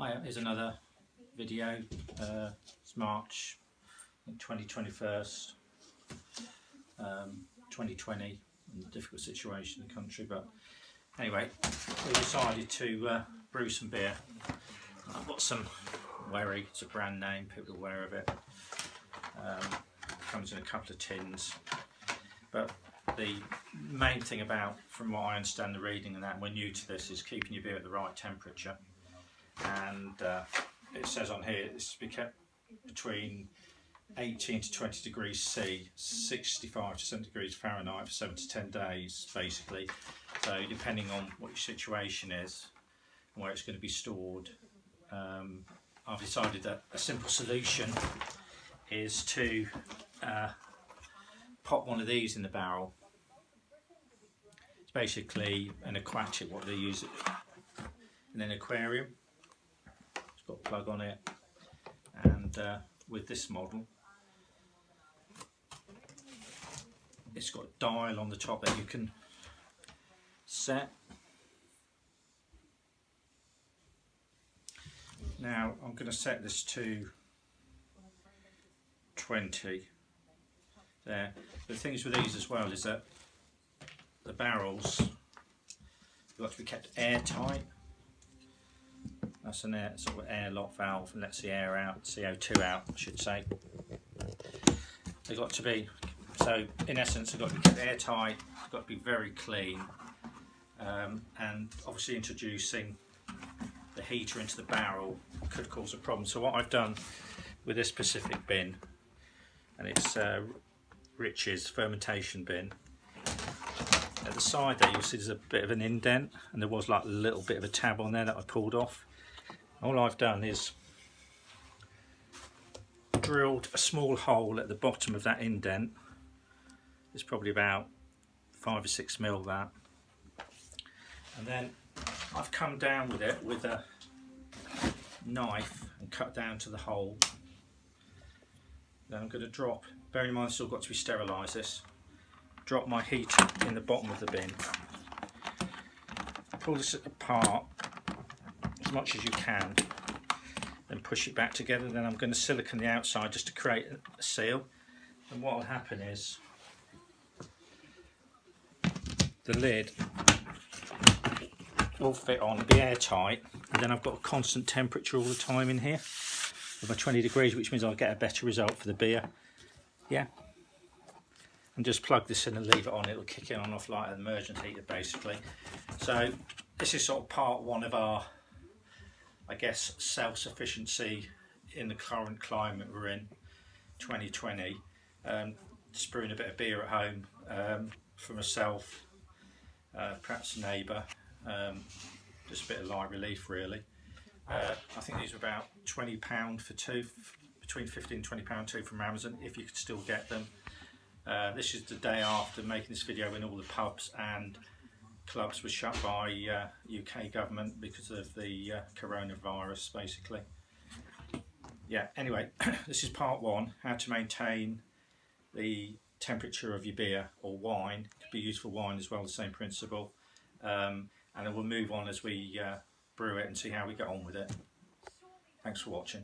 Hi, here's another video. It's March 2021, 2020, and a difficult situation in the country, but anyway, we decided to brew some beer. I've got some Wherry, it's a brand name, people are aware of it. Comes in a couple of tins, but the main thing about, from what I understand the reading and that, and we're new to this, is keeping your beer at the right temperature. And it says on here it's to be kept between 18 to 20 degrees C, 65 to 70 degrees Fahrenheit for 7 to 10 days basically. So depending on what your situation is and where it's going to be stored, I've decided that a simple solution is to pop one of these in the barrel. It's basically an aquatic, what they use in an aquarium. It's got a plug on it, and with this model it's got a dial on the top that you can set. Now I'm going to set this to 20 there. The things with these as well is that the barrels have got to be kept airtight. That's an sort of airlock valve and lets the air out, CO2 out I should say. They've got to be, so in essence they've got to be kept airtight, they've got to be very clean, and obviously introducing the heater into the barrel could cause a problem. So what I've done with this specific bin, and it's Rich's fermentation bin, at the side there you'll see there's a bit of an indent, and there was like a little bit of a tab on there that I pulled off. All I've done is drilled a small hole at the bottom of that indent. It's probably about 5 or 6 mil that, and then I've come down with it with a knife and cut down to the hole. Then I'm going to drop, bearing in mind it's still got to be sterilised, this, drop my heater in the bottom of the bin, pull this apart as much as you can, then push it back together. Then I'm going to silicone the outside just to create a seal, and what will happen is the lid will fit on, be airtight, and then I've got a constant temperature all the time in here of my 20 degrees, which means I'll get a better result for the beer. Yeah, and just plug this in and leave it on, it'll kick it on off like an emergency heater basically. So this is sort of part one of our, I guess, self-sufficiency in the current climate we're in, 2020. Just brewing a bit of beer at home for myself, perhaps a neighbour, just a bit of light relief really. I think these are about £20 for two, between £15 and £20 two from Amazon, if you could still get them. This is the day after making this video when all the pubs and clubs were shut by UK government because of the coronavirus basically. Yeah, anyway, this is part one, how to maintain the temperature of your beer or wine. It could be used for wine as well, the same principle. And then we'll move on as we brew it and see how we get on with it. Thanks for watching.